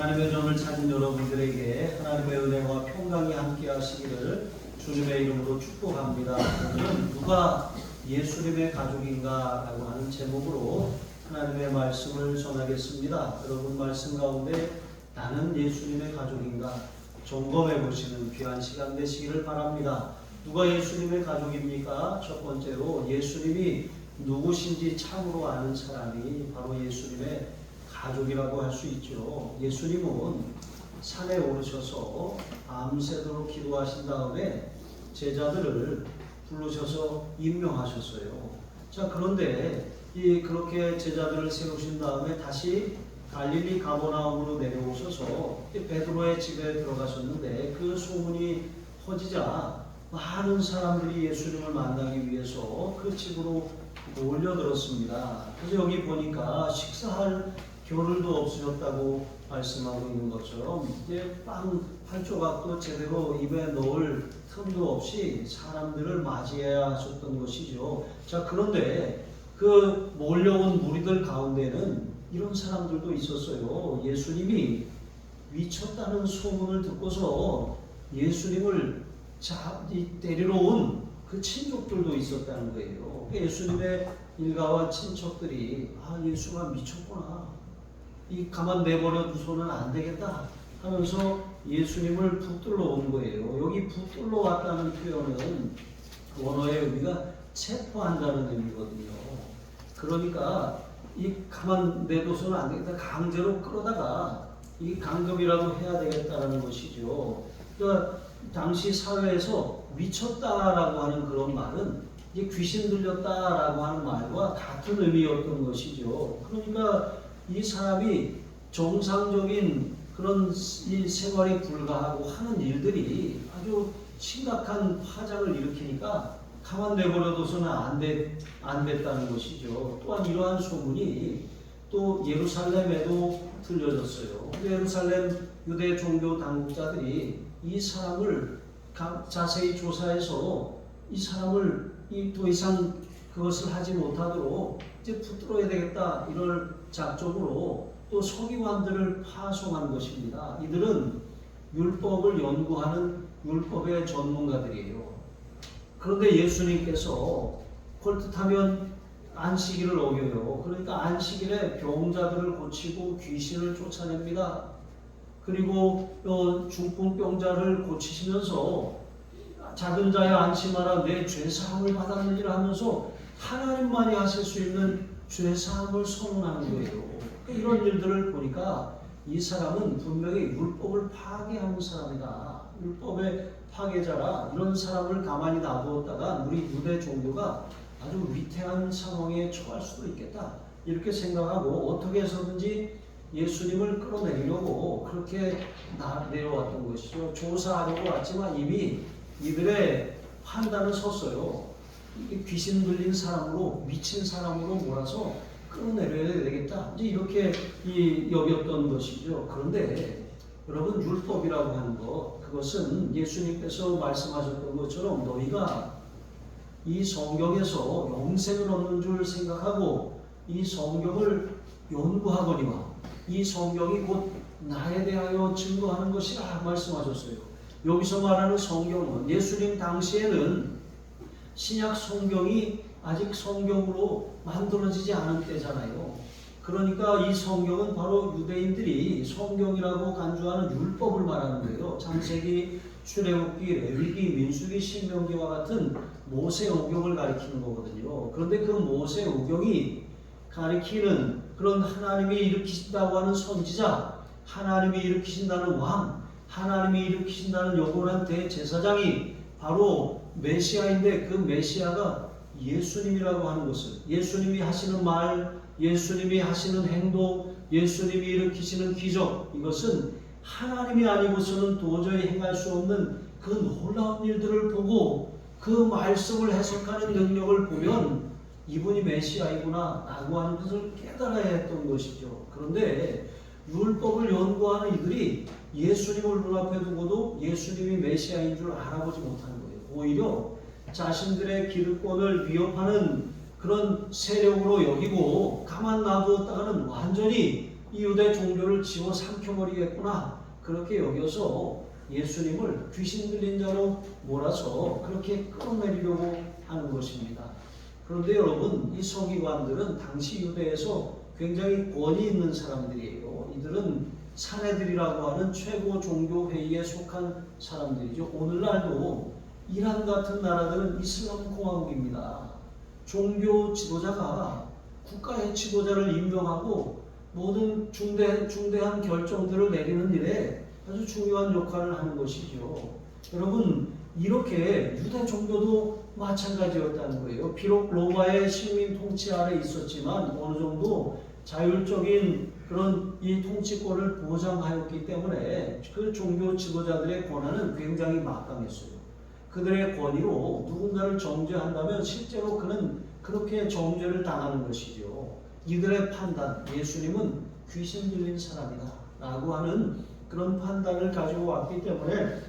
하나님의 전을 찾은 여러분들에게 하나님의 은혜와 평강이 함께 하시기를 주님의 이름으로 축복합니다. 오늘은 누가 예수님의 가족인가 라고 하는 제목으로 하나님의 말씀을 전하겠습니다. 여러분 말씀 가운데 나는 예수님의 가족인가 점검해 보시는 귀한 시간 되시기를 바랍니다. 누가 예수님의 가족입니까? 첫 번째로 예수님이 누구신지 참으로 아는 사람이 바로 예수님의 가족이라고 할 수 있죠. 예수님은 산에 오르셔서 밤새도록 기도하신 다음에 제자들을 부르셔서 임명하셨어요. 자, 그런데 그렇게 제자들을 세우신 다음에 다시 갈릴리 가버나움으로 내려오셔서 베드로의 집에 들어가셨는데 그 소문이 퍼지자 많은 사람들이 예수님을 만나기 위해서 그 집으로 몰려들었습니다. 그래서 여기 보니까 식사할 겨를도 없으셨다고 말씀하고 있는 것처럼 이제 빵 한 조각도 제대로 입에 넣을 틈도 없이 사람들을 맞이해야 하셨던 것이죠. 자, 그런데 그 몰려온 무리들 가운데는 이런 사람들도 있었어요. 예수님이 미쳤다는 소문을 듣고서 예수님을 데리러 온 그 친족들도 있었다는 거예요. 예수님의 일가와 친척들이 예수가 미쳤구나, 가만 내버려두고는 안 되겠다 하면서 예수님을 붙들러 온 거예요. 여기 붙들러 왔다는 표현은 원어의 의미가 체포한다는 의미거든요. 그러니까 가만 내둬서는 안 되겠다, 강제로 끌어다가 강금이라도 해야 되겠다라는 것이죠. 그러니까 당시 사회에서 미쳤다라고 하는 그런 말은 귀신 들렸다라고 하는 말과 같은 의미였던 것이죠. 그러니까 이 사람이 정상적인 그런 이 생활이 불가하고 하는 일들이 아주 심각한 파장을 일으키니까 가만 내버려둬서는 안 됐다는 것이죠. 또한 이러한 소문이 또 예루살렘에도 들려졌어요. 예루살렘 유대 종교 당국자들이 이 사람을 자세히 조사해서 이 사람을 더 이상 그것을 하지 못하도록 이제 붙들어야 되겠다, 이럴 작정으로 또 서기관들을 파송한 것입니다. 이들은 율법을 연구하는 율법의 전문가들이에요. 그런데 예수님께서 콜뜻하면 안식일을 어겨요. 그러니까 안식일에 병자들을 고치고 귀신을 쫓아냅니다. 그리고 중풍병자를 고치시면서 작은 자여 안심하라, 내 죄사함을 받았느니라 하면서 하나님만이 하실 수 있는 죄사함을 선언하는 거예요. 이런 일들을 보니까 이 사람은 분명히 율법을 파괴하는 사람이다, 율법의 파괴자라. 이런 사람을 가만히 놔두었다가 우리 유대 종교가 아주 위태한 상황에 처할 수도 있겠다, 이렇게 생각하고 어떻게 해서든지 예수님을 끌어내리려고 그렇게 내려왔던 것이죠. 조사하려고 왔지만 이미 이들의 판단을 섰어요. 귀신 들린 사람으로, 미친 사람으로 몰아서 끌어내려야 되겠다, 이제 이렇게 여겼던 것이죠. 그런데 여러분, 율법이라고 하는 것, 그것은 예수님께서 말씀하셨던 것처럼 너희가 이 성경에서 영생을 얻는 줄 생각하고 이 성경을 연구하거니와 이 성경이 곧 나에 대하여 증거하는 것이라 말씀하셨어요. 여기서 말하는 성경은 예수님 당시에는 신약 성경이 아직 성경으로 만들어지지 않은 때잖아요. 그러니까 이 성경은 바로 유대인들이 성경이라고 간주하는 율법을 말하는 거예요. 창세기, 출애굽기, 레위기, 민수기, 신명기와 같은 모세오경을 가리키는 거거든요. 그런데 그 모세오경이 가리키는 그런 하나님이 일으키신다고 하는 선지자, 하나님이 일으키신다는 왕, 하나님이 일으키신다는 영원한 대제사장이 바로 메시아인데, 그 메시아가 예수님이라고 하는 것을, 예수님이 하시는 말, 예수님이 하시는 행동, 예수님이 일으키시는 기적, 이것은 하나님이 아니고서는 도저히 행할 수 없는 그 놀라운 일들을 보고 그 말씀을 해석하는 능력을 보면 이분이 메시아이구나 라고 하는 것을 깨달아야 했던 것이죠. 그런데 율법을 연구하는 이들이 예수님을 눈앞에 두고도 예수님이 메시아인 줄 알아보지 못한 거예요. 오히려 자신들의 기득권을 위협하는 그런 세력으로 여기고 가만 놔두었다가는 완전히 이 유대 종교를 지워 삼켜버리겠구나 그렇게 여겨서 예수님을 귀신 들린 자로 몰아서 그렇게 끌어내리려고 하는 것입니다. 그런데 여러분, 이 서기관들은 당시 유대에서 굉장히 권위 있는 사람들이에요. 이들은 사내들이라고 하는 최고 종교 회의에 속한 사람들이죠. 오늘날도 이란 같은 나라들은 이슬람 공화국입니다. 종교 지도자가 국가의 지도자를 임명하고 모든 중대한 결정들을 내리는 일에 아주 중요한 역할을 하는 것이죠. 여러분, 이렇게 유대 종교도 마찬가지였다는 거예요. 비록 로마의 식민 통치 아래 있었지만 어느 정도 자율적인 그런 이 통치권을 보장하였기 때문에 그 종교 지도자들의 권한은 굉장히 막강했어요. 그들의 권위로 누군가를 정죄한다면 실제로 그는 그렇게 정죄를 당하는 것이죠. 이들의 판단, 예수님은 귀신 들린 사람이다 라고 하는 그런 판단을 가지고 왔기 때문에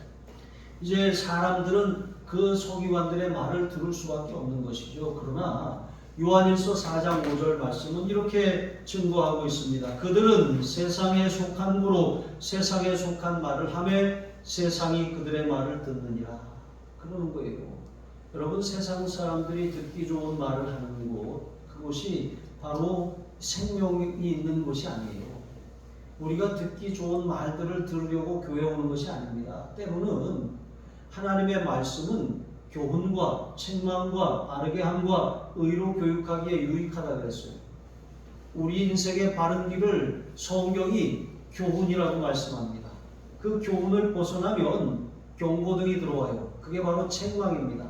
이제 사람들은 그 서기관들의 말을 들을 수밖에 없는 것이죠. 그러나 요한일서 4장 5절 말씀은 이렇게 증거하고 있습니다. 그들은 세상에 속한 무로 세상에 속한 말을 하며 세상이 그들의 말을 듣느니라. 그러는 거예요. 여러분, 세상 사람들이 듣기 좋은 말을 하는 곳, 그곳이 바로 생명이 있는 곳이 아니에요. 우리가 듣기 좋은 말들을 들으려고 교회 오는 것이 아닙니다. 때로는 하나님의 말씀은 교훈과 책망과 바르게 함과 의로 교육하기에 유익하다 그랬어요. 우리 인생의 바른 길을 성경이 교훈이라고 말씀합니다. 그 교훈을 벗어나면 경고등이 들어와요. 그게 바로 책망입니다.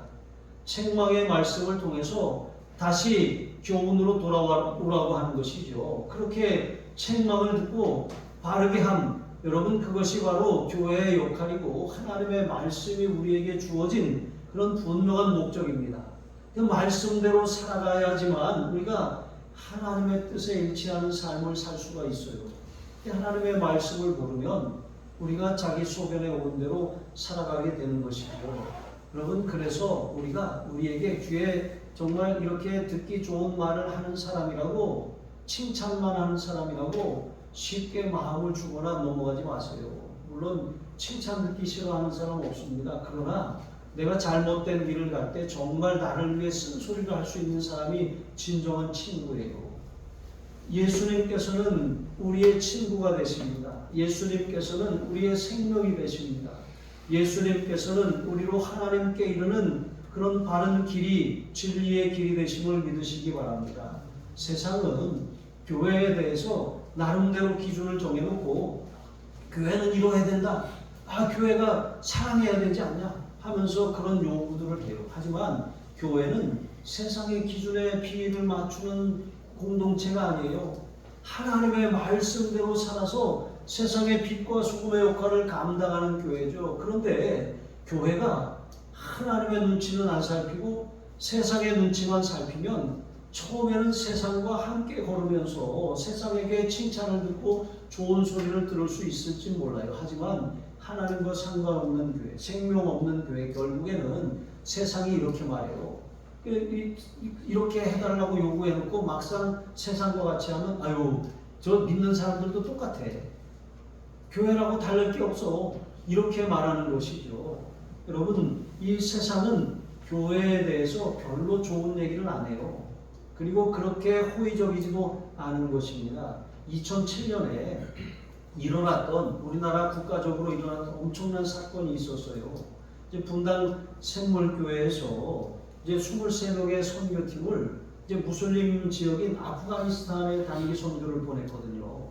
책망의 말씀을 통해서 다시 교훈으로 돌아오라고 하는 것이죠. 그렇게 책망을 듣고 바르게 함, 여러분, 그것이 바로 교회의 역할이고 하나님의 말씀이 우리에게 주어진 그런 분명한 목적입니다. 그 말씀대로 살아가야지만 우리가 하나님의 뜻에 일치하는 삶을 살 수가 있어요. 하나님의 말씀을 모르면 우리가 자기 소견에 온 대로 살아가게 되는 것이죠. 여러분, 그래서 우리가 우리에게 귀에 정말 이렇게 듣기 좋은 말을 하는 사람이라고, 칭찬만 하는 사람이라고 쉽게 마음을 주거나 넘어가지 마세요. 물론 칭찬 듣기 싫어하는 사람 없습니다. 그러나 내가 잘못된 길을 갈 때 정말 나를 위해 쓴소리를 할 수 있는 사람이 진정한 친구예요. 예수님께서는 우리의 친구가 되십니다. 예수님께서는 우리의 생명이 되십니다. 예수님께서는 우리로 하나님께 이르는 그런 바른 길이 진리의 길이 되심을 믿으시기 바랍니다. 세상은 교회에 대해서 나름대로 기준을 정해놓고 교회는 이루어야 된다. 교회가 사랑해야 되지 않냐 하면서 그런 요구들을 해요. 하지만 교회는 세상의 기준에 비위를 맞추는 공동체가 아니에요. 하나님의 말씀대로 살아서 세상의 빛과 소금의 역할을 감당하는 교회죠. 그런데 교회가 하나님의 눈치는 안 살피고 세상의 눈치만 살피면 처음에는 세상과 함께 걸으면서 세상에게 칭찬을 듣고 좋은 소리를 들을 수 있을지 몰라요. 하지만 하나님과 상관없는 교회, 생명 없는 교회, 결국에는 세상이 이렇게 말해요. 이렇게 해달라고 요구해놓고 막상 세상과 같이 하면 저 믿는 사람들도 똑같아. 교회라고 다를 게 없어. 이렇게 말하는 것이죠. 여러분, 이 세상은 교회에 대해서 별로 좋은 얘기를 안 해요. 그리고 그렇게 호의적이지도 않은 것입니다. 2007년에 일어났던, 우리나라 국가적으로 일어났던 엄청난 사건이 있었어요. 이제 분당 샘물교회에서 이제 23명의 선교팀을 이제 무슬림 지역인 아프가니스탄에 단기 선교를 보냈거든요.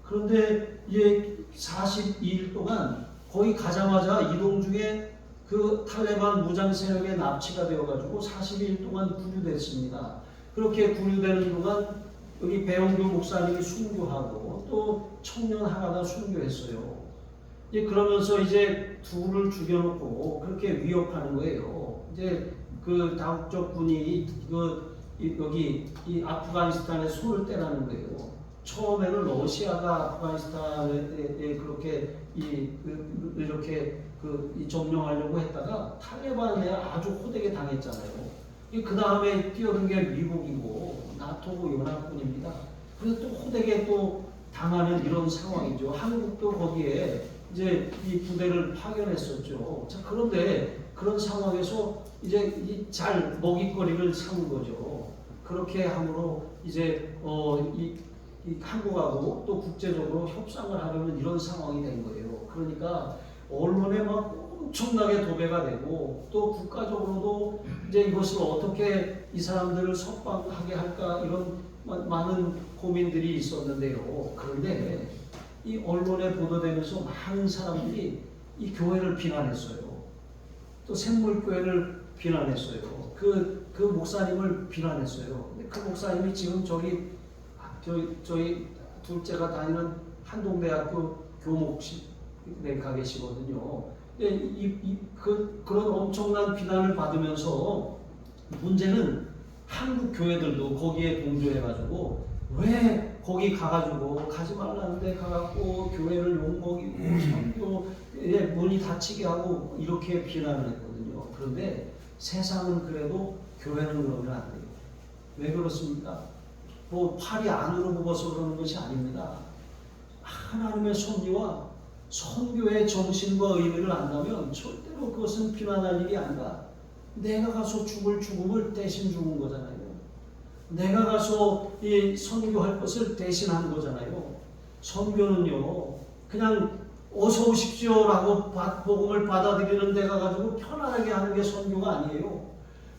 그런데 이제 42일 동안 거의 가자마자 이동 중에 그 탈레반 무장 세력에 납치가 되어가지고 40일 동안 구류됐습니다. 그렇게 구류되는 동안 여기 배영규 목사님이 순교하고 또 청년 하나가 순교했어요. 이제 그러면서 이제 둘을 죽여놓고 그렇게 위협하는 거예요. 이제 그 다국적 군이 여기 이 아프가니스탄에 손을 떼라는 거예요. 처음에는 러시아가 아프가니스탄에 그렇게 이렇게 점령하려고 했다가 탈레반에 아주 호되게 당했잖아요. 그 다음에 뛰어든 게 미국이고 나토 연합군입니다. 그래서 또 호되게 또 당하는 이런 상황이죠. 한국도 거기에 이제 이 부대를 파견했었죠. 자, 그런데 그런 상황에서 이제 잘 먹잇거리를 삼은 거죠. 그렇게 함으로 이제 이 한국하고 또 국제적으로 협상을 하려는 이런 상황이 된 거예요. 그러니까 언론에 막 엄청나게 도배가 되고 또 국가적으로도 이제 이것을 어떻게 이 사람들을 석방하게 할까 이런 많은 고민들이 있었는데요. 그런데 이 언론에 보도되면서 많은 사람들이 이 교회를 비난했어요. 또 샘물교회를 비난했어요. 그 목사님을 비난했어요. 근데 그 목사님이 지금 저희 둘째가 다니는 한동대학교 교목실에 가 계시거든요. 그런 엄청난 비난을 받으면서 문제는 한국 교회들도 거기에 동조해가지고 왜 거기 가가지고 가지 말라는데 가갖고 교회를 욕먹이고 선교에 문이 닫히게 하고 이렇게 비난을 했거든요. 그런데 세상은 그래도 교회는 그러면 안 돼요. 왜 그렇습니까? 뭐 팔이 안으로 굽어서 그러는 것이 아닙니다. 하나님의 섭리와 선교의 정신과 의미를 안다면 절대로 그것은 비난할 일이 아니라 내가 가서 죽을 죽음을 대신 죽은 거잖아요. 내가 가서 이 선교할 것을 대신한 거잖아요. 선교는요 그냥 어서 오십시오라고 복음을 받아들이는 데 가가지고 편안하게 하는 게 선교가 아니에요.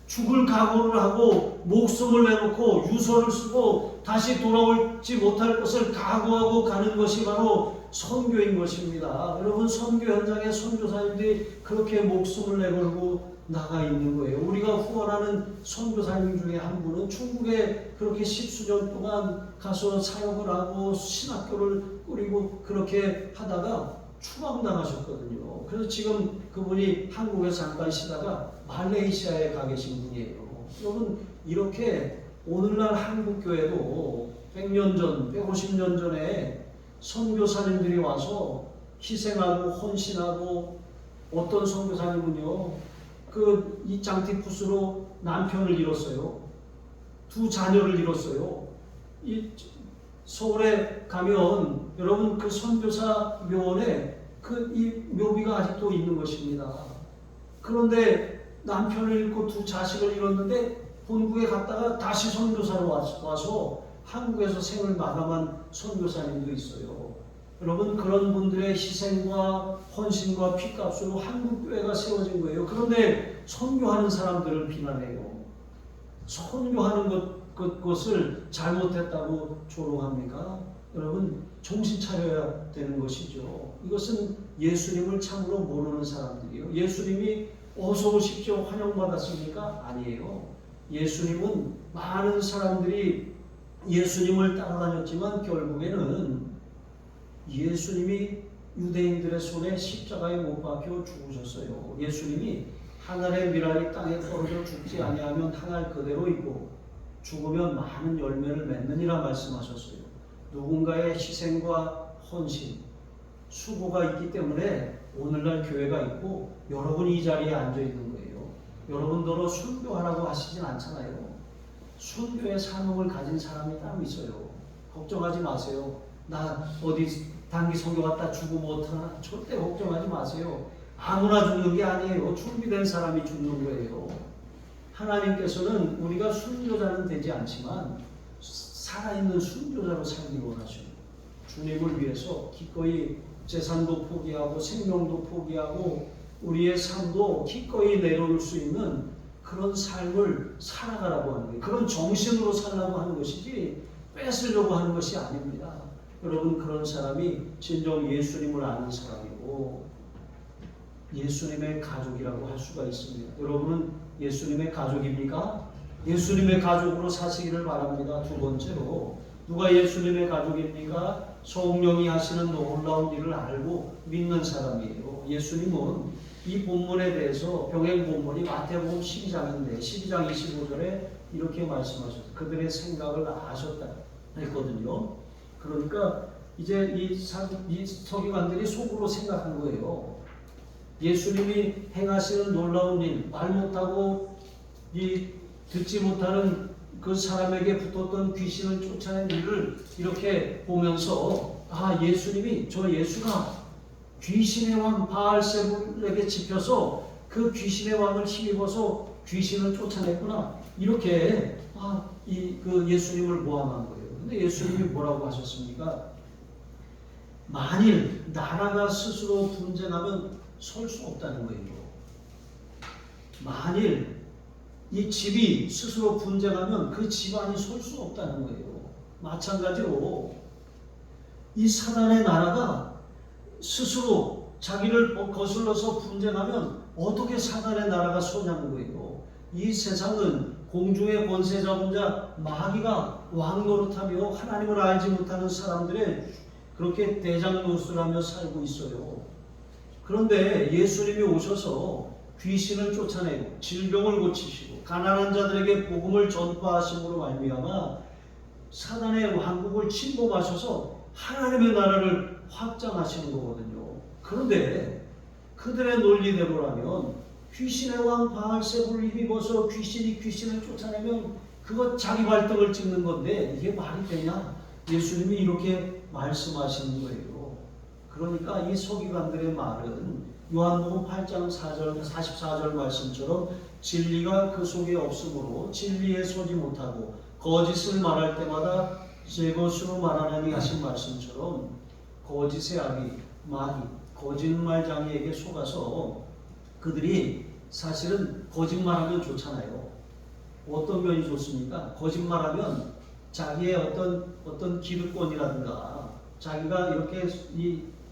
죽을 각오를 하고 목숨을 내놓고 유서를 쓰고 다시 돌아올지 못할 것을 각오하고 가는 것이 바로 선교인 것입니다. 여러분 선교 현장에 선교사님들이 그렇게 목숨을 내걸고 나가 있는 거예요. 우리가 후원하는 선교사님 중에 한 분은 중국에 그렇게 십수년 동안 가서 사역을 하고 신학교를 꾸리고 그렇게 하다가 추방당하셨거든요. 그래서 지금 그분이 한국에 잠깐 쉬다가 말레이시아에 가 계신 분이에요. 여러분 이렇게 오늘날 한국교회도 100년 전, 150년 전에 선교사님들이 와서 희생하고 헌신하고 어떤 선교사님은요 이 장티푸스로 남편을 잃었어요. 2 자녀를 잃었어요. 서울에 가면 여러분 그 선교사 묘원에 이 묘비가 아직도 있는 것입니다. 그런데 남편을 잃고 2 자식을 잃었는데 본국에 갔다가 다시 선교사로 와서 한국에서 생을 마감한 선교사님도 있어요. 여러분 그런 분들의 희생과 헌신과 피값으로 한국교회가 세워진 거예요. 그런데 선교하는 사람들을 비난해요. 선교하는 것을 잘못했다고 조롱합니까? 여러분 정신 차려야 되는 것이죠. 이것은 예수님을 참으로 모르는 사람들이에요. 예수님이 어서 오십시오 환영받았습니까? 아니에요. 예수님은 많은 사람들이 예수님을 따라다녔지만 결국에는 예수님이 유대인들의 손에 십자가에 못 박혀 죽으셨어요. 예수님이 하늘의 미랄이 땅에 떨어져 죽지 아니하면 하늘 그대로 있고 죽으면 많은 열매를 맺느니라 말씀하셨어요. 누군가의 희생과 헌신, 수고가 있기 때문에 오늘날 교회가 있고 여러분이 이 자리에 앉아 있는 거예요. 여러분들로 순교하라고 하시진 않잖아요. 순교의 사명을 가진 사람이 따로 있어요. 걱정하지 마세요. 나 어디 단기 선교 갔다 죽으면 어떡하나? 절대 걱정하지 마세요. 아무나 죽는 게 아니에요. 준비된 사람이 죽는 거예요. 하나님께서는 우리가 순교자는 되지 않지만 살아있는 순교자로 살기 원하셔요. 주님을 위해서 기꺼이 재산도 포기하고 생명도 포기하고 우리의 삶도 기꺼이 내려놓을 수 있는 그런 삶을 살아가라고 하는 거예요. 그런 정신으로 살라고 하는 것이지 뺏으려고 하는 것이 아닙니다. 여러분 그런 사람이 진정 예수님을 아는 사람이고 예수님의 가족이라고 할 수가 있습니다. 여러분은 예수님의 가족입니까? 예수님의 가족으로 사시기를 바랍니다. 2번째로 누가 예수님의 가족입니까? 성령이 하시는 놀라운 일을 알고 믿는 사람이에요. 예수님은 이 본문에 대해서 병행 본문이 마태복음 12장인데 12장 25절에 이렇게 말씀하셨어요. 그들의 생각을 아셨다 했거든요. 그러니까 이제 이 서기관들이 속으로 생각한 거예요. 예수님이 행하시는 놀라운 일, 말 못하고 듣지 못하는 그 사람에게 붙었던 귀신을 쫓아낸 일을 이렇게 보면서 예수님이 저 예수가 귀신의 왕 바알세불에게 집혀서 그 귀신의 왕을 힘입어서 귀신을 쫓아냈구나. 이렇게 그 예수님을 모함한 거예요. 근데 예수님이 뭐라고 하셨습니까? 만일 나라가 스스로 분쟁하면 설 수 없다는 거예요. 만일 이 집이 스스로 분쟁하면 그 집안이 설 수 없다는 거예요. 마찬가지로 이 사단의 나라가 스스로 자기를 거슬러서 분쟁하면 어떻게 사단의 나라가 서냐는 거예요. 이 세상은 공중의 권세 잡은 자 마귀가 왕 노릇하며 하나님을 알지 못하는 사람들의 그렇게 대장 노릇을 하며 살고 있어요. 그런데 예수님이 오셔서 귀신을 쫓아내고 질병을 고치시고 가난한 자들에게 복음을 전파하심으로 말미암아 사단의 왕국을 침범하셔서 하나님의 나라를 확장하시는 거거든요. 그런데 그들의 논리대로라면 귀신의 왕 바알세불을 힘입어서 귀신이 귀신을 쫓아내면 그거 자기 발등을 찍는 건데 이게 말이 되냐? 예수님이 이렇게 말씀하시는 거예요. 그러니까 이 서기관들의 말은 요한복음 8장 44절 말씀처럼 진리가 그 속에 없으므로 진리에 서지 못하고 거짓을 말할 때마다 제 것으로 말하나니 하신 말씀처럼 거짓의 아비 마귀 거짓말장애에게 속아서 그들이 사실은 거짓말하면 좋잖아요. 어떤 면이 좋습니까? 거짓말하면 자기의 어떤 기득권이라든가 자기가 이렇게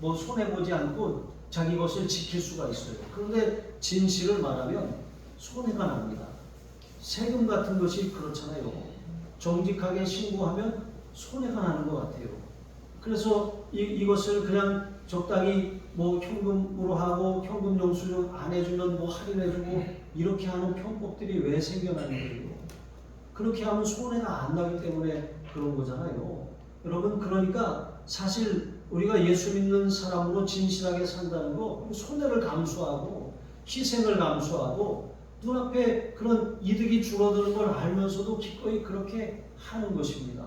손해보지 않고 자기 것을 지킬 수가 있어요. 그런데 진실을 말하면 손해가 납니다. 세금 같은 것이 그렇잖아요. 정직하게 신고하면 손해가 나는 것 같아요. 그래서 이것을 그냥 적당히 현금으로 하고 현금 영수증 안 해주면 할인해주고 이렇게 하는 편법들이 왜 생겨나는 거예요? 그렇게 하면 손해가 안 나기 때문에 그런 거잖아요. 여러분, 그러니까 사실 우리가 예수 믿는 사람으로 진실하게 산다는 거 손해를 감수하고 희생을 감수하고 눈앞에 그런 이득이 줄어드는 걸 알면서도 기꺼이 그렇게 하는 것입니다.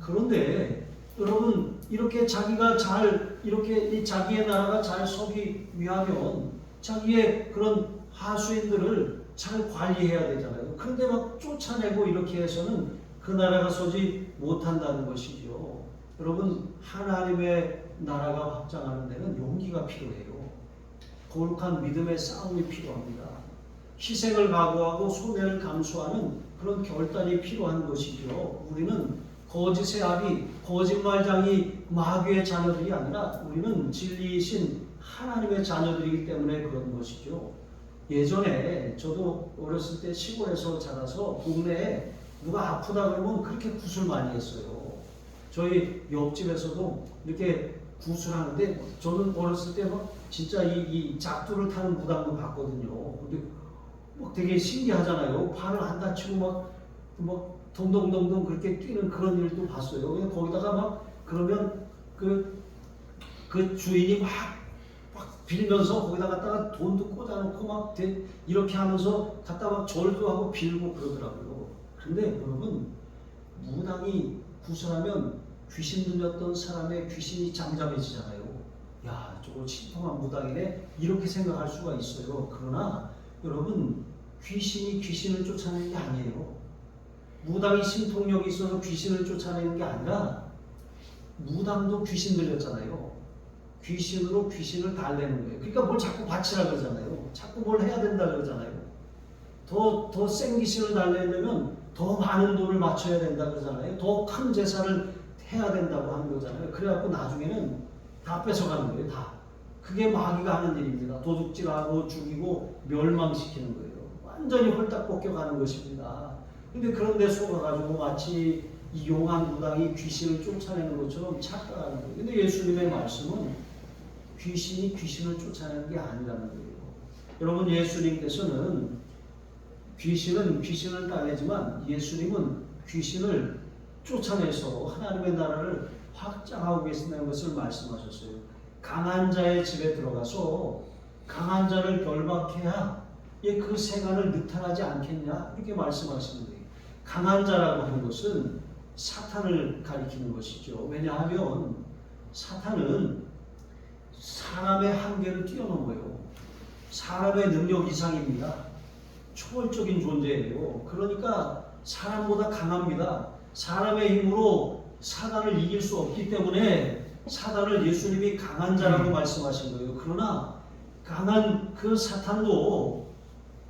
그런데 여러분, 이렇게 자기가 이렇게 자기의 나라가 잘 서기 위하면 자기의 그런 하수인들을 잘 관리해야 되잖아요. 그런데 막 쫓아내고 이렇게 해서는 그 나라가 서지 못한다는 것이죠. 여러분, 하나님의 나라가 확장하는 데는 용기가 필요해요. 거룩한 믿음의 싸움이 필요합니다. 희생을 각오하고 손해를 감수하는 그런 결단이 필요한 것이죠. 우리는 거짓의 아비, 거짓말장이 마귀의 자녀들이 아니라 우리는 진리이신 하나님의 자녀들이기 때문에 그런 것이죠. 예전에 저도 어렸을 때 시골에서 자라서 동네에 누가 아프다 그러면 그렇게 굿을 많이 했어요. 저희 옆집에서도 이렇게 구슬하는데 저는 어렸을 때 진짜 이 짝두를 타는 무당도 봤거든요. 근데 되게 신기하잖아요. 발을 안 다치고 동동동동 그렇게 뛰는 그런 일도 봤어요. 근데 거기다가 그러면 그 주인이 막 빌면서 거기다 갖다가 돈도 꽂아놓고 이렇게 하면서 갖다 절도 하고 빌고 그러더라고요. 근데 여러분, 무당이 구슬하면 귀신 들렸던 사람의 귀신이 잠잠해지잖아요. 야, 저거 신통한 무당이네 이렇게 생각할 수가 있어요. 그러나 여러분, 귀신이 귀신을 쫓아내는 게 아니에요. 무당이 신통력이 있어서 귀신을 쫓아내는 게 아니라 무당도 귀신 들렸잖아요. 귀신으로 귀신을 달래는 거예요. 그러니까 뭘 자꾸 바치라 그러잖아요. 자꾸 뭘 해야 된다 그러잖아요. 더 센 귀신을 달래려면 더 많은 돈을 맞춰야 된다 그러잖아요. 더 큰 제사를 해야 된다고 하는 거잖아요. 그래갖고 나중에는 다 뺏어가는 거예요. 다. 그게 마귀가 하는 일입니다. 도둑질하고 죽이고 멸망시키는 거예요. 완전히 홀딱 벗겨가는 것입니다. 근데 그런데 속아가지고 마치 이 용한 무당이 귀신을 쫓아내는 것처럼 착각하는 거예요. 근데 예수님의 말씀은 귀신이 귀신을 쫓아내는 게 아니라는 거예요. 여러분, 예수님께서는 귀신은 귀신을 따내지만 예수님은 귀신을 쫓아내서 하나님의 나라를 확장하고 계신다는 것을 말씀하셨어요. 강한 자의 집에 들어가서 강한 자를 결박해야 그 세간을 느탈하지 않겠냐 이렇게 말씀하시는 거예요. 강한 자라고 하는 것은 사탄을 가리키는 것이죠. 왜냐하면 사탄은 사람의 한계를 뛰어넘어요. 사람의 능력 이상입니다. 초월적인 존재예요. 그러니까 사람보다 강합니다. 사람의 힘으로 사단을 이길 수 없기 때문에 사단을 예수님이 강한 자라고 말씀하신 거예요. 그러나 강한 그 사탄도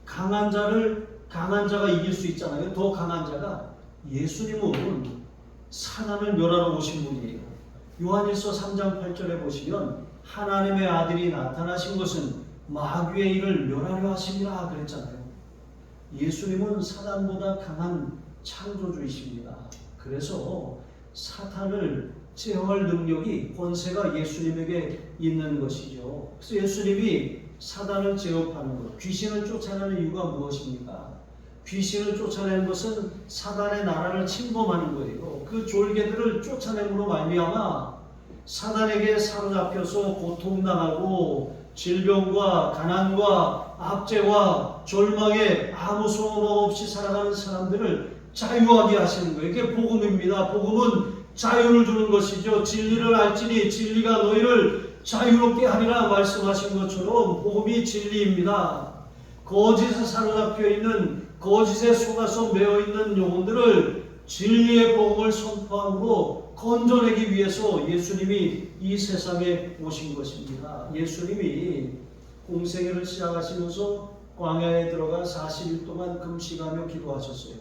강한 자가 이길 수 있잖아요. 더 강한 자가 예수님은 사단을 멸하러 오신 분이에요. 요한일서 3장 8절에 보시면 하나님의 아들이 나타나신 것은 마귀의 일을 멸하려 하심이라 그랬잖아요. 예수님은 사단보다 강한 창조주이십니다. 그래서 사탄을 제어할 능력이 권세가 예수님에게 있는 것이죠. 그래서 예수님이 사단을 제어하는 것, 귀신을 쫓아내는 이유가 무엇입니까? 귀신을 쫓아내는 것은 사단의 나라를 침범하는 거예요. 그 졸개들을 쫓아냄으로 말미암아 사단에게 사로잡혀서 고통당하고 질병과 가난과 압제와 절망에 아무 소망 없이 살아가는 사람들을 자유하게 하시는 거예요. 이게 복음입니다. 복음은 자유를 주는 것이죠. 진리를 알지니 진리가 너희를 자유롭게 하리라 말씀하신 것처럼 복음이 진리입니다. 거짓에 사로잡혀 있는, 거짓에 속아서 매어 있는 영혼들을 진리의 복음을 선포함으로 건져내기 위해서 예수님이 이 세상에 오신 것입니다. 예수님이 공생애를 시작하시면서 광야에 들어가 40일 동안 금식하며 기도하셨어요.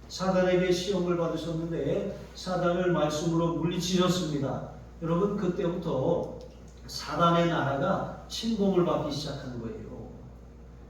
사단에게 시험을 받으셨는데 사단을 말씀으로 물리치셨습니다. 여러분, 그때부터 사단의 나라가 침공을 받기 시작한 거예요.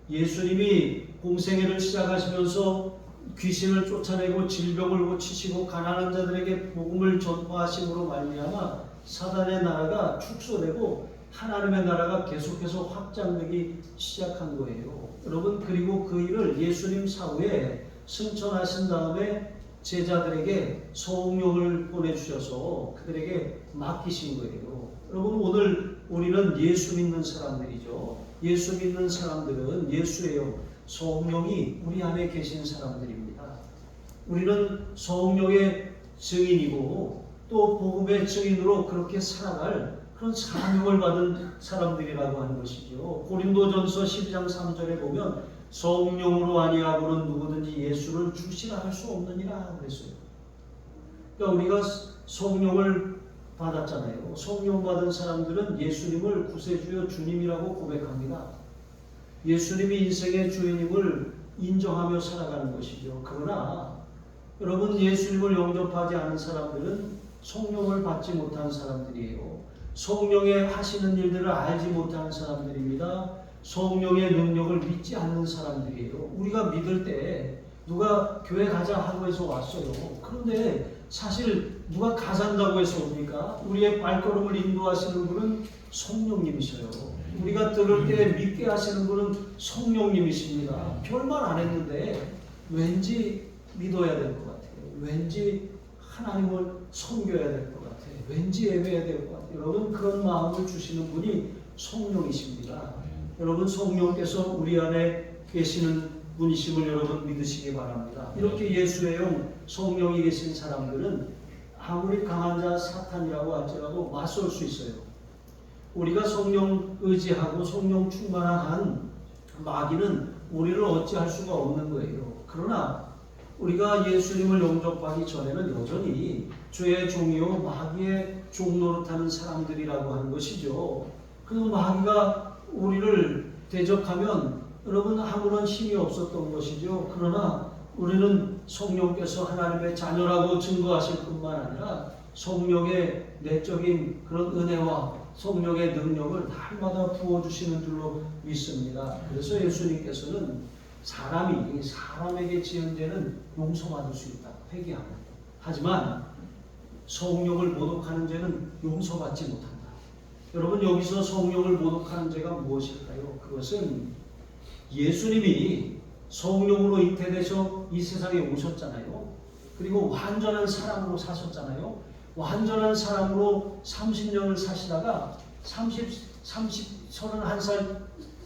예수님이 공생애를 시작하시면서 귀신을 쫓아내고 질병을 고치시고 가난한 자들에게 복음을 전파하심으로 말미암아 사단의 나라가 축소되고 하나님의 나라가 계속해서 확장되기 시작한 거예요. 여러분, 그리고 그 일을 예수님 사후에 승천하신 다음에 제자들에게 성령을 보내주셔서 그들에게 맡기신 거예요. 여러분, 오늘 우리는 예수 믿는 사람들이죠. 예수 믿는 사람들은 예수예요. 성령이 우리 안에 계신 사람들입니다. 우리는 성령의 증인이고 또 복음의 증인으로 그렇게 살아갈 그런 사명을 받은 사람들이라고 하는 것이죠. 고린도전서 12장 3절에 보면 성령으로 아니하고는 누구든지 예수를 주시라 할 수 없느니라 그랬어요. 그러니까 우리가 성령을 받았잖아요. 성령 받은 사람들은 예수님을 구세주여 주님이라고 고백합니다. 예수님이 인생의 주인임을 인정하며 살아가는 것이죠. 그러나 여러분, 예수님을 영접하지 않은 사람들은 성령을 받지 못한 사람들이에요. 성령의 하시는 일들을 알지 못하는 사람들입니다. 성령의 능력을 믿지 않는 사람들이에요. 우리가 믿을 때 누가 교회 가자 하고 해서 왔어요. 그런데 사실 누가 가산다고 해서 옵니까? 우리의 발걸음을 인도하시는 분은 성령님이셔요. 우리가 들을 때 믿게 하시는 분은 성령님이십니다. 별말 안 했는데 왠지 믿어야 될 것 같아요. 왠지 하나님을 섬겨야 될 것 같아요. 왠지 예배해야 될 것 같아요. 여러분, 그런 마음을 주시는 분이 성령이십니다. 여러분, 성령께서 우리 안에 계시는 분이심을 여러분 믿으시기 바랍니다. 이렇게 예수의 영 성령이 계신 사람들은 아무리 강한 자 사탄이라고 할지라도 맞설 수 있어요. 우리가 성령 의지하고 성령 충만한 마귀는 우리를 어찌할 수가 없는 거예요. 그러나 우리가 예수님을 영접하기 전에는 여전히 죄의 종이요 마귀의 종노릇하는 사람들이라고 하는 것이죠. 그 마귀가 우리를 대적하면 여러분 아무런 힘이 없었던 것이죠. 그러나 우리는 성령께서 하나님의 자녀라고 증거하실 뿐만 아니라 성령의 내적인 그런 은혜와 성령의 능력을 날마다 부어주시는 줄로 믿습니다. 그래서 예수님께서는 사람이 사람에게 지은 죄는 용서받을 수 있다. 회개하면. 하지만 성령을 모독하는 죄는 용서받지 못한다. 여러분, 여기서 성령을 모독하는 죄가 무엇일까요? 그것은 예수님이 성령으로 잉태되셔 이 세상에 오셨잖아요. 그리고 완전한 사람으로 사셨잖아요. 완전한 사람으로 30년을 사시다가 31살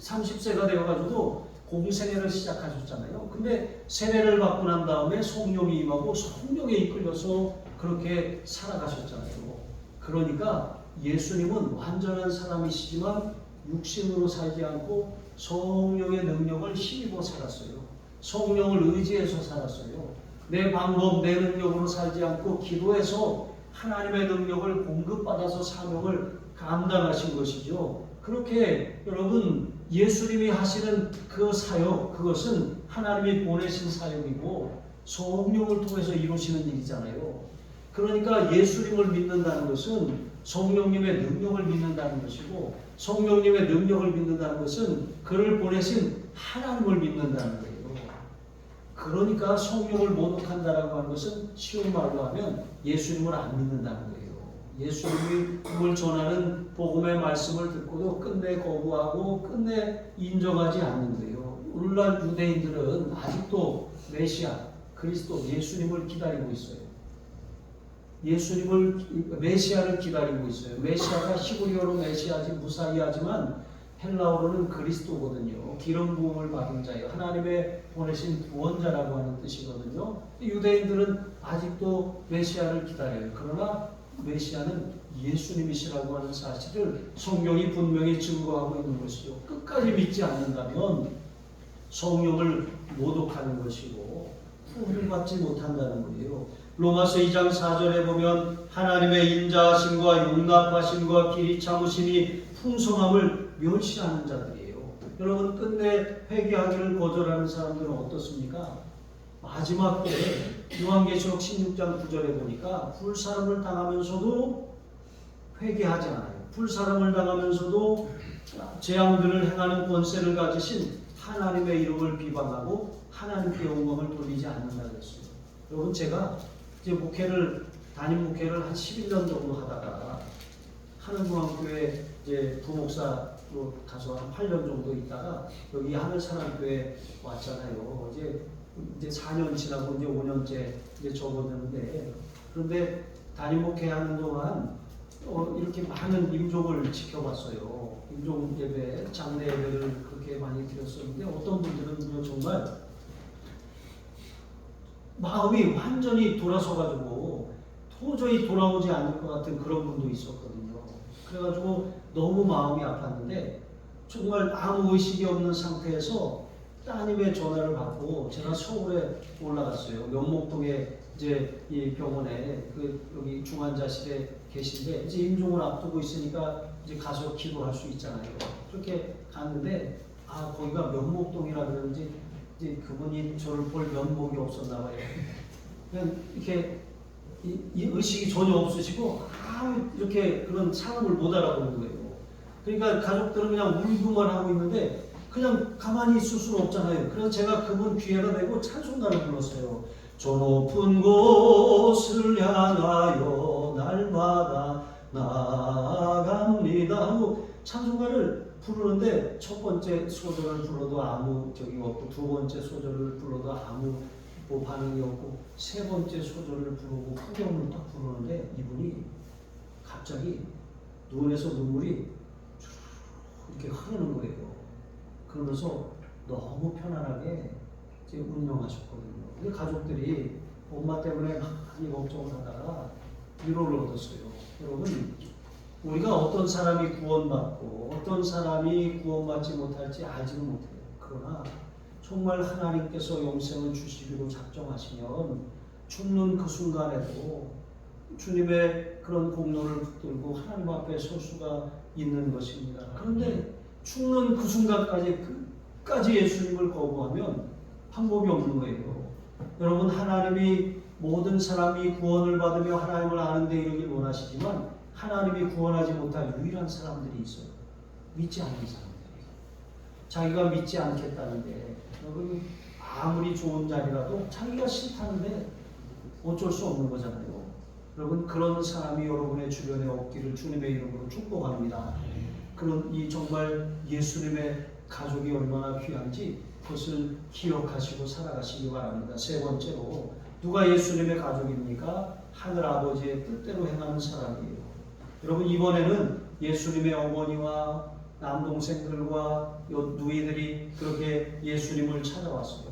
30세가 되어가지고 공생애를 시작하셨잖아요. 근데 세례를 받고 난 다음에 성령이 임하고 성령에 이끌려서 그렇게 살아가셨잖아요. 그러니까 예수님은 완전한 사람이시지만 육신으로 살지 않고 성령의 능력을 힘입어 살았어요. 성령을 의지해서 살았어요. 내 방법, 내 능력으로 살지 않고 기도해서 하나님의 능력을 공급받아서 사명을 감당하신 것이죠. 그렇게 여러분 예수님이 하시는 그 사역, 그것은 하나님이 보내신 사역이고 성령을 통해서 이루시는 일이잖아요. 그러니까 예수님을 믿는다는 것은 성령님의 능력을 믿는다는 것이고, 성령님의 능력을 믿는다는 것은 그를 보내신 하나님을 믿는다는 거예요. 그러니까 성령을 모독한다라고 하는 것은 쉬운 말로 하면 예수님을 안 믿는다는 거예요. 예수님을 전하는 복음의 말씀을 듣고도 끝내 거부하고 끝내 인정하지 않는 거예요. 오늘날 유대인들은 아직도 메시아, 그리스도, 예수님을 기다리고 있어요. 메시아를 기다리고 있어요. 메시아가 히브리어로 메시아지 무사이아지만 헬라어로는 그리스도거든요. 기름 부음을 받은 자예요. 하나님의 보내신 구원자라고 하는 뜻이거든요. 유대인들은 아직도 메시아를 기다려요. 그러나 메시아는 예수님이시라고 하는 사실을 성경이 분명히 증거하고 있는 것이죠. 끝까지 믿지 않는다면 성령을 모독하는 것이고 구원을 받지 못한다는 거예요. 로마서 2장 4절에 보면 하나님의 인자하심과 용납하심과 길이 참으심이 풍성함을 멸시하는 자들이에요. 여러분 끝내 회개하기를 거절하는 사람들은 어떻습니까? 마지막 때에 요한계시록 16장 9절에 보니까 불사름을 당하면서도 회개하지 않아요. 불사름을 당하면서도 재앙들을 행하는 권세를 가지신 하나님의 이름을 비방하고 하나님께 영광을 돌리지 않는다 그랬어요. 여러분 제가 이제 담임 목회를 한 11년 정도 하다가 하늘중앙교회 이제 부목사로 가서 한 8년 정도 있다가 여기 하늘사랑교회 왔잖아요. 이제 4년 지나고 이제 5년째 이제 접어드는데, 그런데 담임 목회하는 동안 이렇게 많은 임종을 지켜봤어요. 임종 예배, 장례 예배를 그렇게 많이 드렸었는데 어떤 분들은 정말 마음이 완전히 돌아서가지고 도저히 돌아오지 않을 것 같은 그런 분도 있었거든요. 그래가지고 너무 마음이 아팠는데 정말 아무 의식이 없는 상태에서 따님의 전화를 받고 제가 서울에 올라갔어요. 면목동에 이제 이 병원에 여기 중환자실에 계신데 이제 임종을 앞두고 있으니까 이제 가서 기도할 수 있잖아요. 그렇게 갔는데 거기가 면목동이라 그러는지 이제 그분이 저를 볼 면목이 없었나 봐요. 그냥 이렇게 이 의식이 전혀 없으시고 이렇게 그런 상황을 못 알아보는 거예요. 그러니까 가족들은 그냥 울고만 하고 있는데 그냥 가만히 있을 수는 없잖아요. 그래서 제가 그분 귀에다 대고 찬송가를 불렀어요. 저 높은 곳을 향하여 날마다 나아갑니다 하고 찬송가를 부르는데 첫 번째 소절을 불러도 아무 적이 없고 두 번째 소절을 불러도 아무 반응이 없고 세 번째 소절을 부르고 후렴을 딱 부르는데 이분이 갑자기 눈에서 눈물이 이렇게 흐르는 거예요. 그러면서 너무 편안하게 이제 운명하셨거든요. 근데 가족들이 엄마 때문에 많이 걱정을 하다가 위로를 얻었어요. 여러분, 우리가 어떤 사람이 구원받고 어떤 사람이 구원받지 못할지 알지는 못해요. 그러나 정말 하나님께서 영생을 주시기로 작정하시면 죽는 그 순간에도 주님의 그런 공로를 붙들고 하나님 앞에 설 수가 있는 것입니다. 그런데 죽는 그 순간까지 끝까지 예수님을 거부하면 방법이 없는 거예요. 여러분, 하나님이 모든 사람이 구원을 받으며 하나님을 아는 데 이르길 원하시지만 하나님이 구원하지 못할 유일한 사람들이 있어요. 믿지 않는 사람들이. 자기가 믿지 않겠다는데, 여러분 아무리 좋은 자리라도 자기가 싫다는데 어쩔 수 없는 거잖아요. 여러분, 그런 사람이 여러분의 주변에 없기를 주님의 이름으로 축복합니다. 그런 이 정말 예수님의 가족이 얼마나 귀한지 그것을 기억하시고 살아가시기 바랍니다. 세 번째로, 누가 예수님의 가족입니까? 하늘 아버지의 뜻대로 행하는 사람이에요. 여러분, 이번에는 예수님의 어머니와 남동생들과 누이들이 그렇게 예수님을 찾아왔어요.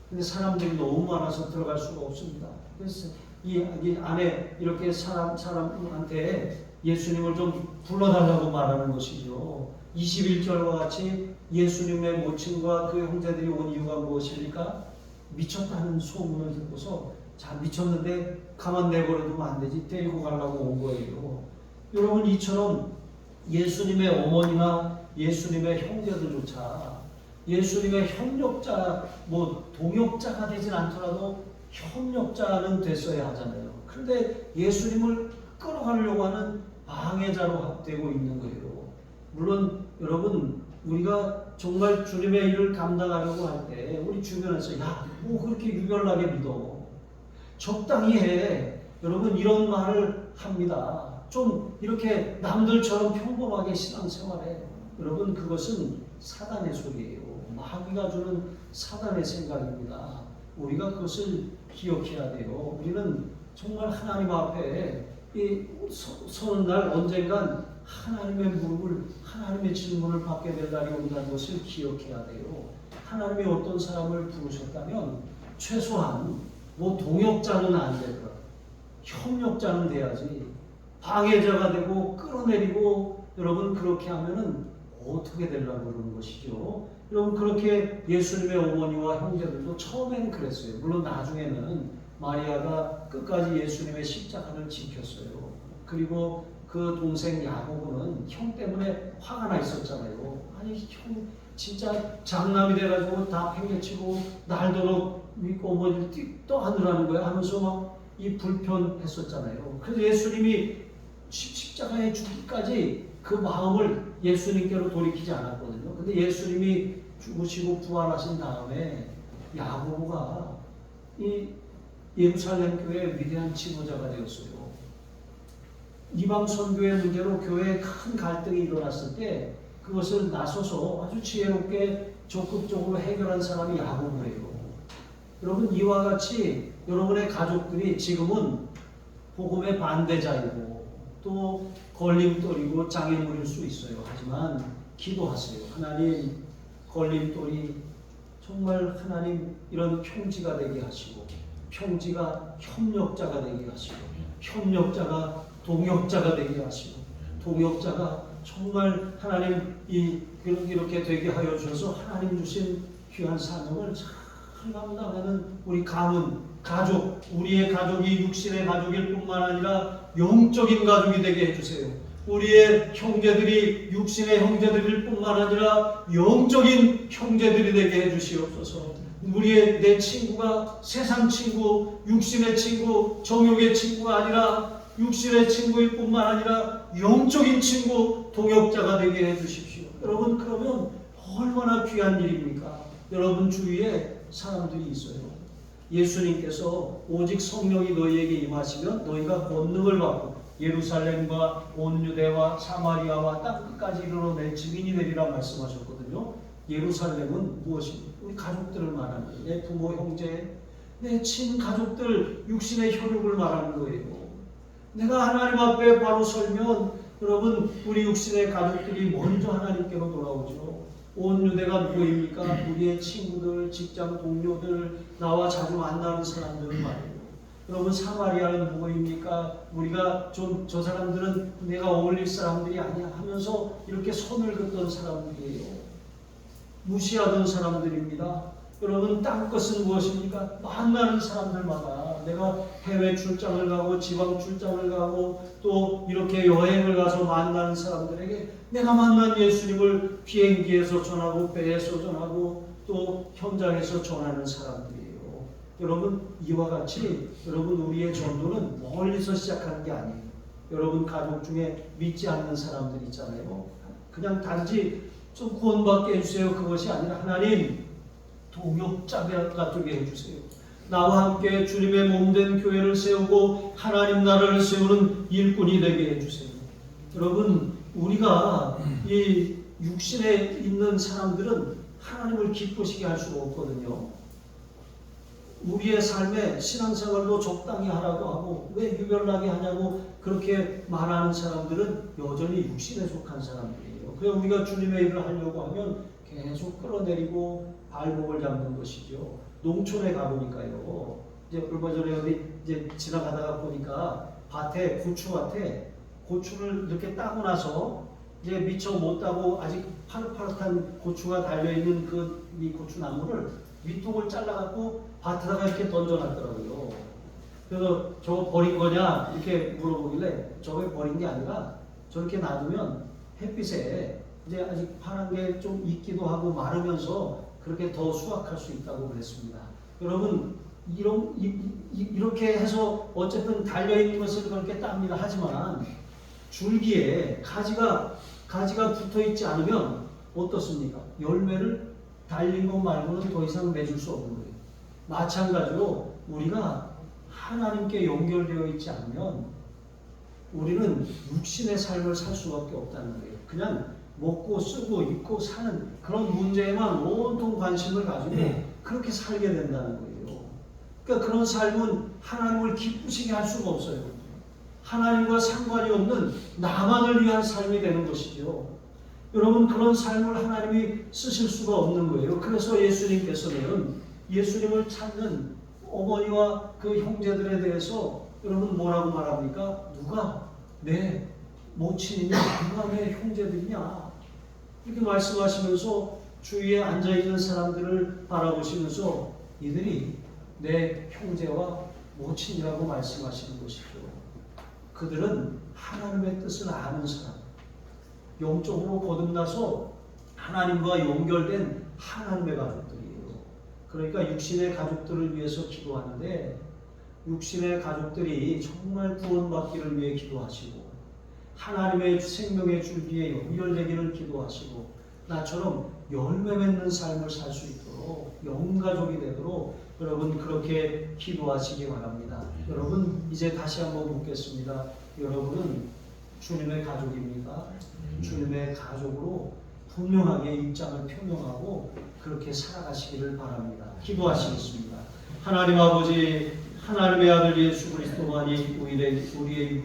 근데 사람들이 너무 많아서 들어갈 수가 없습니다. 그래서 이 안에 이렇게 사람한테 예수님을 좀 불러달라고 말하는 것이죠. 21절과 같이 예수님의 모친과 그 형제들이 온 이유가 무엇입니까? 미쳤다는 소문을 듣고서 자, 미쳤는데 가만 내버려두면 안 되지, 데리고 가려고 온 거예요. 여러분, 이처럼 예수님의 어머니나 예수님의 형제들조차 예수님의 협력자, 동역자가 되진 않더라도 협력자는 됐어야 하잖아요. 그런데 예수님을 끌어가려고 하는 방해자로 되고 있는 거예요. 물론 여러분, 우리가 정말 주님의 일을 감당하려고 할 때 우리 주변에서 뭐 그렇게 유별나게 믿어, 적당히 해, 여러분 이런 말을 합니다. 좀 이렇게 남들처럼 평범하게 신앙생활해. 여러분, 그것은 사단의 소리예요. 마귀가 주는 사단의 생각입니다. 우리가 그것을 기억해야 돼요. 우리는 정말 하나님 앞에 서는 날 언젠간 하나님의 무릎을, 하나님의 질문을 받게 될 날이 온다는 것을 기억해야 돼요. 하나님이 어떤 사람을 부르셨다면 최소한 동역자는 안 되더라도 협력자는 돼야지. 방해자가 되고 끌어내리고, 여러분 그렇게 하면은 어떻게 되려고 그러는 것이죠. 여러분, 그렇게 예수님의 어머니와 형제들도 처음에는 그랬어요. 물론 나중에는 마리아가 끝까지 예수님의 십자가를 지켰어요. 그리고 그 동생 야고보는 형 때문에 화가 나 있었잖아요. 아니, 형 진짜 장남이 돼가지고 다 팽개치고 날도록 어머니를 떠안으라는 거야 하면서 막 불편했었잖아요. 그래서 예수님이 십자가에 죽기까지 그 마음을 예수님께로 돌이키지 않았거든요. 근데 예수님이 죽으시고 부활하신 다음에 야고보가 이 예루살렘 교회의 위대한 지도자가 되었어요. 이방 선교의 문제로 교회에 큰 갈등이 일어났을 때 그것을 나서서 아주 지혜롭게 적극적으로 해결한 사람이 야고보예요. 여러분, 이와 같이 여러분의 가족들이 지금은 복음의 반대자이고 또 걸림돌이고 장애물일 수 있어요. 하지만 기도하세요. 하나님, 걸림돌이 정말 하나님 이런 평지가 되게 하시고, 평지가 협력자가 되게 하시고, 협력자가 동역자가 되게 하시고, 동역자가 정말 하나님 이렇게 되게 하여 주셔서 하나님 주신 귀한 사명을 잘 감당하는 우리 가문, 가족, 우리의 가족이 육신의 가족일 뿐만 아니라 영적인 가족이 되게 해주세요. 우리의 형제들이 육신의 형제들일 뿐만 아니라 영적인 형제들이 되게 해주시옵소서. 내 친구가 세상 친구, 육신의 친구, 정욕의 친구가 아니라 육신의 친구일 뿐만 아니라 영적인 친구, 동역자가 되게 해주십시오. 여러분, 그러면 얼마나 귀한 일입니까? 여러분 주위에 사람들이 있어요. 예수님께서 오직 성령이 너희에게 임하시면 너희가 권능을 받고 예루살렘과 온 유대와 사마리아와 땅 끝까지 이르러 내 증인이 되리라 말씀하셨거든요. 예루살렘은 무엇입니까? 우리 가족들을 말하는 거예요. 내 부모, 형제, 내 친가족들, 육신의 혈육을 말하는 거예요. 내가 하나님 앞에 바로 설면 여러분, 우리 육신의 가족들이 먼저 하나님께로 돌아오죠. 온 유대가 누구입니까? 우리의 친구들, 직장 동료들, 나와 자주 만나는 사람들 말이에요. 여러분, 사마리아는 누구입니까? 우리가 좀 저 사람들은 내가 어울릴 사람들이 아니야 하면서 이렇게 선을 긋던 사람들이에요. 무시하던 사람들입니다. 여러분, 땅끝은 무엇입니까? 만나는 사람들마다 내가 해외 출장을 가고 지방 출장을 가고 또 이렇게 여행을 가서 만나는 사람들에게 내가 만난 예수님을 비행기에서 전하고 배에서 전하고 또 현장에서 전하는 사람들이에요. 여러분, 이와 같이 여러분, 우리의 전도는 멀리서 시작하는 게 아니에요. 여러분 가족 중에 믿지 않는 사람들 있잖아요. 그냥 단지 좀 구원받게 해주세요, 그것이 아니라 하나님 동역자가 되게 해주세요. 나와 함께 주님의 몸된 교회를 세우고 하나님 나라를 세우는 일꾼이 되게 해주세요. 여러분, 우리가 이 육신에 있는 사람들은 하나님을 기쁘시게 할 수가 없거든요. 우리의 삶에 신앙생활도 적당히 하라고 하고 왜 유별나게 하냐고 그렇게 말하는 사람들은 여전히 육신에 속한 사람들이에요. 그래서 우리가 주님의 일을 하려고 하면 계속 끌어내리고 발목을 잡는 것이죠. 농촌에 가보니까요. 이제 얼마 전에 어디 이제 지나가다가 보니까 밭에 고추밭에 고추를 이렇게 따고 나서 이제 미처 못 따고 아직 파릇파릇한 고추가 달려있는 이 고추나무를 윗독을 잘라갖고 밭에다가 이렇게 던져놨더라고요. 그래서 저거 버린 거냐 이렇게 물어보길래 저게 버린 게 아니라 저렇게 놔두면 햇빛에 이제 아직 파란 게 좀 있기도 하고 마르면서 그렇게 더 수확할 수 있다고 그랬습니다. 여러분 이렇게 해서 어쨌든 달려있는 것을 그렇게 땁니다. 하지만 줄기에 가지가 붙어있지 않으면 어떻습니까? 열매를 달린 것 말고는 더 이상 맺을 수 없는 거예요. 마찬가지로 우리가 하나님께 연결되어 있지 않으면 우리는 육신의 삶을 살 수밖에 없다는 거예요. 그냥 먹고 쓰고 입고 사는 그런 문제에만 온통 관심을 가지고 그렇게 살게 된다는 거예요. 그러니까 그런 삶은 하나님을 기쁘시게 할 수가 없어요. 하나님과 상관이 없는 나만을 위한 삶이 되는 것이죠. 여러분 그런 삶을 하나님이 쓰실 수가 없는 거예요. 그래서 예수님께서는 예수님을 찾는 어머니와 그 형제들에 대해서 여러분 뭐라고 말합니까? 누가 내 모친이냐? 누가 내 형제들이냐? 이렇게 말씀하시면서 주위에 앉아있는 사람들을 바라보시면서 이들이 내 형제와 모친이라고 말씀하시는 것이죠. 그들은 하나님의 뜻을 아는 사람, 영적으로 거듭나서 하나님과 연결된 하나님의 가족들이에요. 그러니까 육신의 가족들을 위해서 기도하는데 육신의 가족들이 정말 구원받기를 위해 기도하시고 하나님의 생명의 줄기에 연결되기를 기도하시고 나처럼 열매 맺는 삶을 살 수 있도록 영가족이 되도록 여러분 그렇게 기도하시기 바랍니다. 여러분 이제 다시 한번 묻겠습니다. 여러분은 주님의 가족입니까? 주님의 가족으로 분명하게 입장을 표명하고 그렇게 살아가시기를 바랍니다. 기도하시겠습니다. 하나님 아버지, 하나님의 아들 예수 그리스도만이 우리의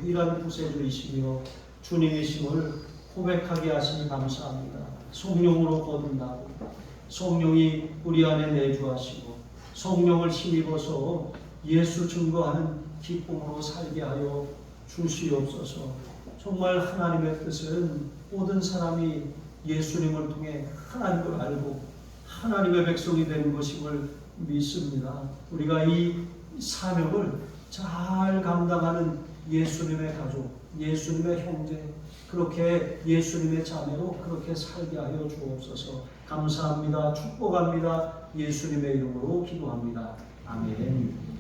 유일한 구세주이시며 주님이심을 고백하게 하시니 감사합니다. 성령으로 거듭나고 성령이 우리 안에 내주하시고 성령을 힘입어서 예수 증거하는 기쁨으로 살게 하여 주시옵소서. 정말 하나님의 뜻은 모든 사람이 예수님을 통해 하나님을 알고 하나님의 백성이 되는 것임을 믿습니다. 우리가 이 사명을 잘 감당하는 예수님의 가족, 예수님의 형제, 그렇게 예수님의 자매로 그렇게 살게 하여 주옵소서. 감사합니다. 축복합니다. 예수님의 이름으로 기도합니다. 아멘.